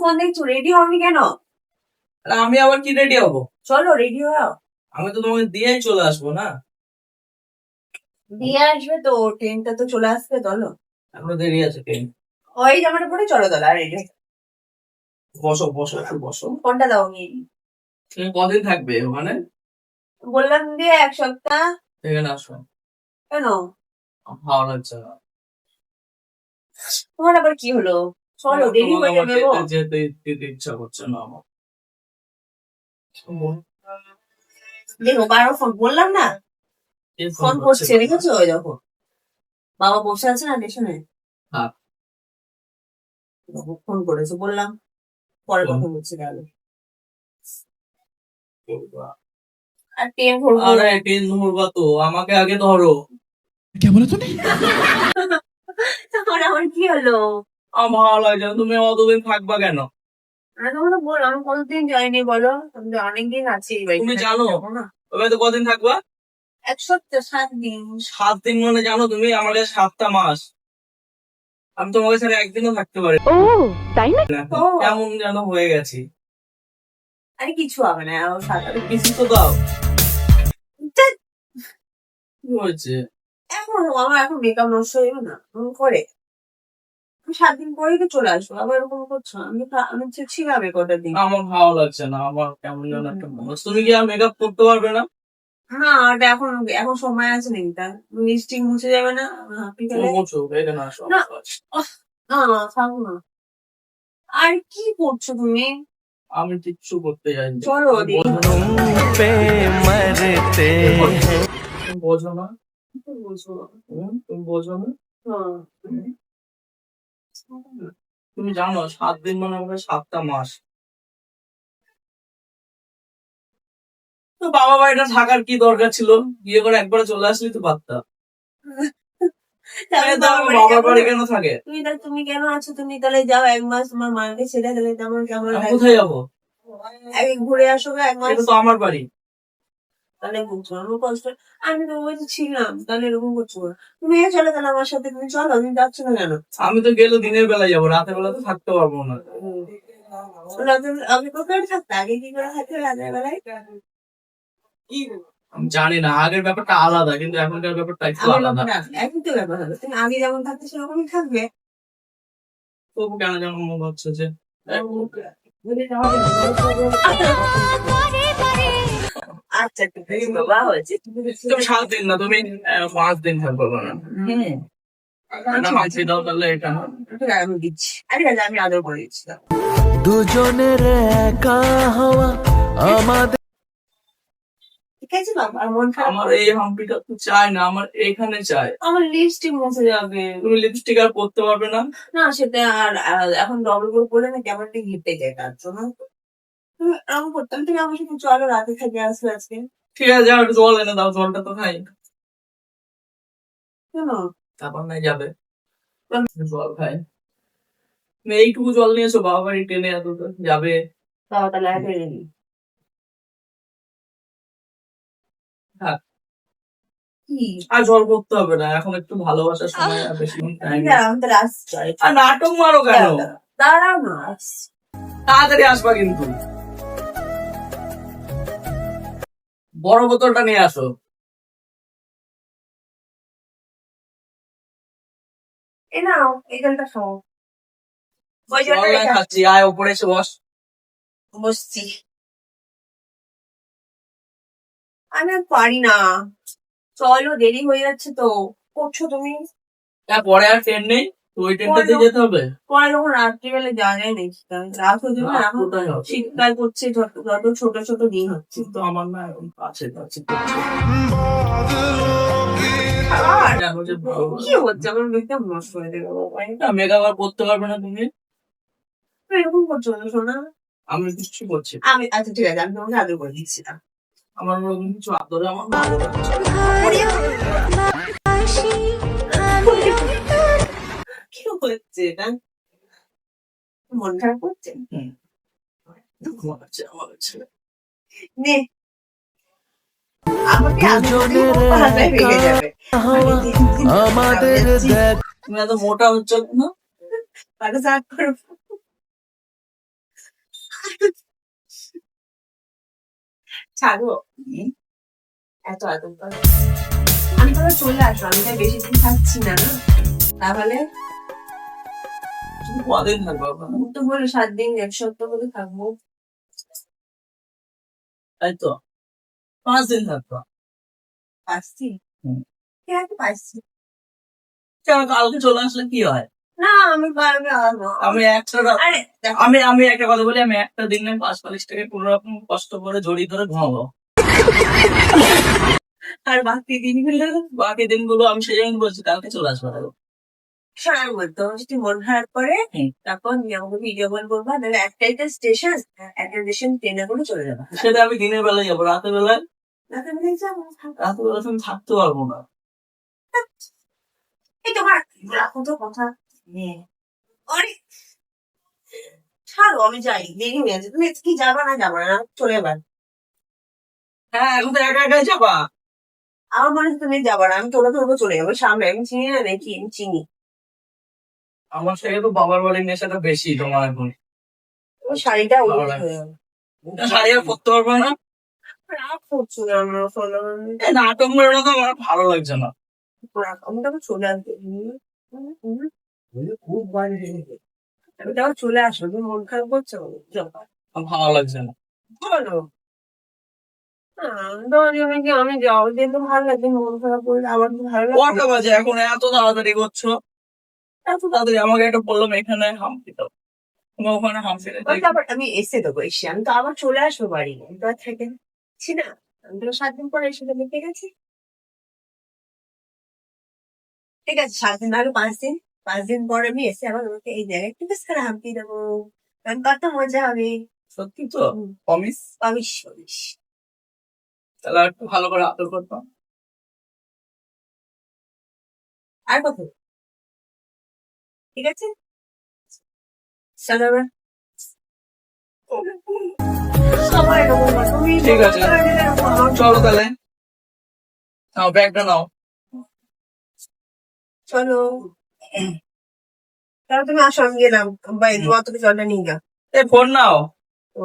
Phone দেখছো, ready হবি কেন? আমি আবার কি রেডি হবো? চলো রেডি হও। আমি তো তোমাকে দিয়েই চলে আসবো না। দিয়ে আসবে তো, ট্রেনটা তো চলে আসবে, চলো। এখনো দেরি আছে ট্রেন। ওই জামাটা পরে চলো, চলো আর রেডি। বসো বসো একটু বসো। ফোনটা দাও নিয়ে। তুমি কদিন থাকবে ওখানে? বললাম দিয়ে 1 সপ্তাহ। এখানে আসো। কেন? ভালো লাগছে না। তোমার আবার কি হলো? চলো দেরি তোমাকে হয়ে আমার যাবে গো। যেতে যেতে ইচ্ছা করছে না আমার। দেখো বারবার ফোন বললাম না, এই ফোন করছে করছে দেখেছো? ওই দেখো বাবা বসে আছে না স্টেশনে, হ্যাঁ। ফোন করেছে, বললাম পরে হুম। কথা বলছি তাহলে। আর ট্রেন ধরবো। আরে ট্রেন ধরবা তো, আমাকে আগে ধরো। তখন আমার কি হলো? আমার ভালো লাগছে না, তুমি অতদিন থাকবা কেন? আমি তোমাকে বল, আমি কতদিন যাইনি বলো, আমি তো অনেকদিন আছি এই বাড়িতে। তুমি জানো যাবো না। ওই তো কদিন থাকবা? 1 সপ্তাহ, 7 দিন। 7 দিন মানে জানো তুমি আমার কাছে 7টা মাস। আমি তোমাকে ছাড়া একদিনও থাকতে পারি ও তাই না? না। ও। কেমন যেন হয়ে গেছি। আরে কিছু হবে না, ও সাঁতারে কিছু তো দাও। কি হয়েছে? এখন আমার এখন মেকআপ নষ্ট হয়ে যাবে না করে। আমি 7 দিন পরেই তো চলে আসবো, আবার এরকম করছো? আমি ছিলাম কটা দিন। আমার ভালো লাগছে না, আমার কেমন যেন একটা মনে হচ্ছে। তুমি কি আর মেকআপ করতে পারবে না? না ওটা এখন এখন সময় আছে নাকি, তার লিপস্টিক মুছে যাবে না বিকালে? মুছো এখানে আসো। না। না না থাকো না। আর কি করছো তুমি? আমি কিচ্ছু করতে যাইনি। চলো দেখি। তুমি বোঝো না? কি বলছো? তুমি বোঝো না? হ্যাঁ। তুমি জানো 7 দিন মানে আমাকে 7টা মাস। তো বাবা বাড়িটা থাকার কি দরকার ছিল? বিয়ে করে একবারে চলে আসলি তো পারতাম। তাহলে তো আমার বাবার বাড়ি কেন থাকে? তুমি কেন আছো? তুমি তাহলে যাও 1 মাস তোমার মাকে ছেড়ে, তাহলে তেমন কেমন আমি লাগবে? কোথায় যাবো? ঘুরে আসো গো 1 মাস। এটা তো আমার বাড়ি। তাহলে বুঝছো আমার কষ্ট। আমি তো ওই যে ছিলাম, তাহলে এরকম করছো না। তুমি চলো তাহলে আমার সাথে, তুমি চলো, তুমি যাচ্ছ না কেন? আমি তো গেলে দিনের বেলায় যাবো, রাতের বেলা তো থাকতে পারবো না। আমি কোথায় থাকতে, আগে কি করে থাকতে রাতের বেলায়? আমি জানি না, আগের ব্যাপারটা আলাদা, কিন্তু এখনকার ব্যাপারটা একটু আমার আলাদা। ব্যাপারটা একই তো ব্যাপার হলো, তুমি আগে যেমন থাকতে সেরকমই থাকবে। তবু কেন যেন মনে হচ্ছে যে আচ্ছা ঠিক আছে বাবা, হয়েছে। তুমি 7 দিন না, তুমি 5 দিন থাকবো না। এটা মাঝে দাও তাহলে এটা। ঠিক আছে, আমি দিচ্ছি। ঠিক আছে, আমি আদর করে দিচ্ছি। দুজনের একা হওয়া আমাদের ঠিক আছে বাবা, আর মন খারাপ আমার এই হাম্পিটা তো চাই না, আমার এখানে চাই। আমার লিপস্টিক মুছে যাবে। তুমি লিপস্টিক আর পরতে পারবে না। না সেটা আর এখন ডবল করে পড়লে না কেমন একটা ঘিরতে যায়, তার জন্য তুমি এরকম করতাম। তুমি আমার সাথে চলো, রাতে থেকে আসবে আজকে। ঠিক আছে, যাও একটু জল এনে দাও, জলটা তো খাই। কেন? তারপর নাই যাবে। জল খাই। তুমি এইটুকু জল নিয়েছো, বাবা বাড়ি টেনে এত দূর যাবে। বাবা তাহলে এক হয়ে যাবি। থাক। কি? আর জল করতে হবে না, এখন একটু ভালোবাসার সময়, আর বেশি টাইম নেই। আমি তাহলে আসছি। আর নাটক মারো কেন? দাঁড়াও না, আসছি। তাড়াতাড়ি আসবা কিন্তু। বড় বোতলটা নিয়ে আসো। এ নাও, এই জলটা খাও। ওই জল জলটা নাই রেখে খাচ্ছি, আয় উপরে এসে বস। বসছি। আমি আর পারি না, চলো দেরি হয়ে যাচ্ছে তো। করছো তুমি? পরে আর ট্রেন নেই তো, ওই ট্রেনটাতে যেতে হবে। পরে যখন রাত্রিবেলা যাওয়া যায় নাকি, রাত হয়ে যাবে না, এখন কোথায় হবে? শীতকাল করছে, যত ছোট ছোট দিন হচ্ছে। কিন্তু আমার না এখন কাছে কাছে আর দেখো যে ভালো। কি হচ্ছে, আমার মেকআপ নষ্ট হয়ে যাবে বাবা। মেকআপ আর করতে পারবে না তুমি। তুমি এরকম করছো না শোনা। আমি কিছু করছি না। আমি আচ্ছা ঠিক আছে, আমি তোমাকে আদর করে দিচ্ছি না। আমার ওরকম কিছু আদরে আমার ভালো লাগছে। কি হচ্ছে এটা? মন খারাপ করছে? দুঃখ লাগছে আমার কাছে। নে আমাকে দুজনের হাতে ভেঙে যাবে। হওয়া আমাদের দেখ তুমি এত মোটা হচ্ছ না। পাটা সাফ করবো। ছাড়ো এত আদর করো। আমি তাহলে চলে আসো, আমি তাই বেশি দিন থাকছি না না, তাহলে তুমি কদিন থাকবো ওখানে? আমি তো বলি 7 দিন 1 সপ্তাহ করে থাকবো। তাই তো 5 দিন থাকবো। পাচ্ছি হুম। হ্যাঁ তো পাচ্ছি কেন কালকে চলে আসলে কি হয়? না, আমি পারবে আমি একটা আরে দেখো, আমি একটা কথা বলি, আমি একটা দিনে 5-40 টাকা কোনো রকম কষ্ট করে জড়িয়ে ধরে ঘুমাবো। আর বাকি দিনগুলো বাকি দিনগুলো আমি সেই জন্য বলছি কালকে চলে আসবো। শোনার বলতো যদি মন খারাপ করে হুম। তখন আমাকে ভিডিও কল করবা, তাহলে একটাই তো স্টেশন, একটা স্টেশন ট্রেনে করে চলে যাবা। সেটা আমি দিনের বেলায় যাবো, রাতের বেলায় রাতে বেলা যাবো। রাতের বেলা তুমি থাকতে পারবো না। এই তোমার রাখো তো কথা। আরে ছাড়ো, আমি যাই, দেরি হয়ে যাচ্ছে। তুমি কি যাবা না যাবা না চলে যাবা? হ্যাঁ, এখন তো একা একাই যাবা। আমার মনে হচ্ছে তুমি যাবা না, আমি তোলা ধরবো চলে যাবো সামনে। আমি চিনি না নাকি? আমি চিনি। আমার থেকে তো বাবার বাড়ির নেশাটা বেশি তোমার এখন। ওই শাড়িটা ভালো উল্টো লাগে। হয়ে গেল। শাড়ি আর পরতে পারবো না। রাগ করছো না আমার ফলো। এই নাটক মেরোনো তো আমার ভালো লাগছে না। রাগ, আমি তখন চলে আসবো। খুব বাইরে আমি তখন চলে আসবো। তুমি মন খারাপ করছো? যাও। আমার ভালো লাগছে না। বলো তোমার জন্য কি আমি যাও দিয়ে তো ভালো লাগে, মন খারাপ করলে আমার তো ভালো লাগে। কটা বাজে এখন এত তাড়াতাড়ি করছো? এত তাড়াতাড়ি আমাকে একটা বললাম এখানে হাম্পি দাও, তুমি ওখানে হাম্পি দাও। তারপর আমি এসে দেবো, এসে আমি তো আবার চলে আসবো বাড়ি। আমি তো আর থেকে না, আমি তো 7 দিন পরে এসে দেবো। ঠিক আছে, ঠিক আছে, 7 দিন আগে 5 দিন, 5 দিন পরে আমি এসে আবার তোমাকে এই জায়গায় একটু বেশ করে হাম্পি দেবো। কারণ কত মজা হবে। সত্যি তো? প্রমিস? পাবিস পাবিস। তাহলে আর একটু ভালো করে আদর করতাম। আর কত? ঠিক আছে, চলো এবার। সবাই এরকম করে, তুমি ঠিক আছে। চলো তাহলে, নাও ব্যাগটা নাও। চলো তাহলে তুমি আসো, আমি গেলাম। বাই, তোমার তুমি জলটা নিয়ে যাও। এই ফোন নাও। তো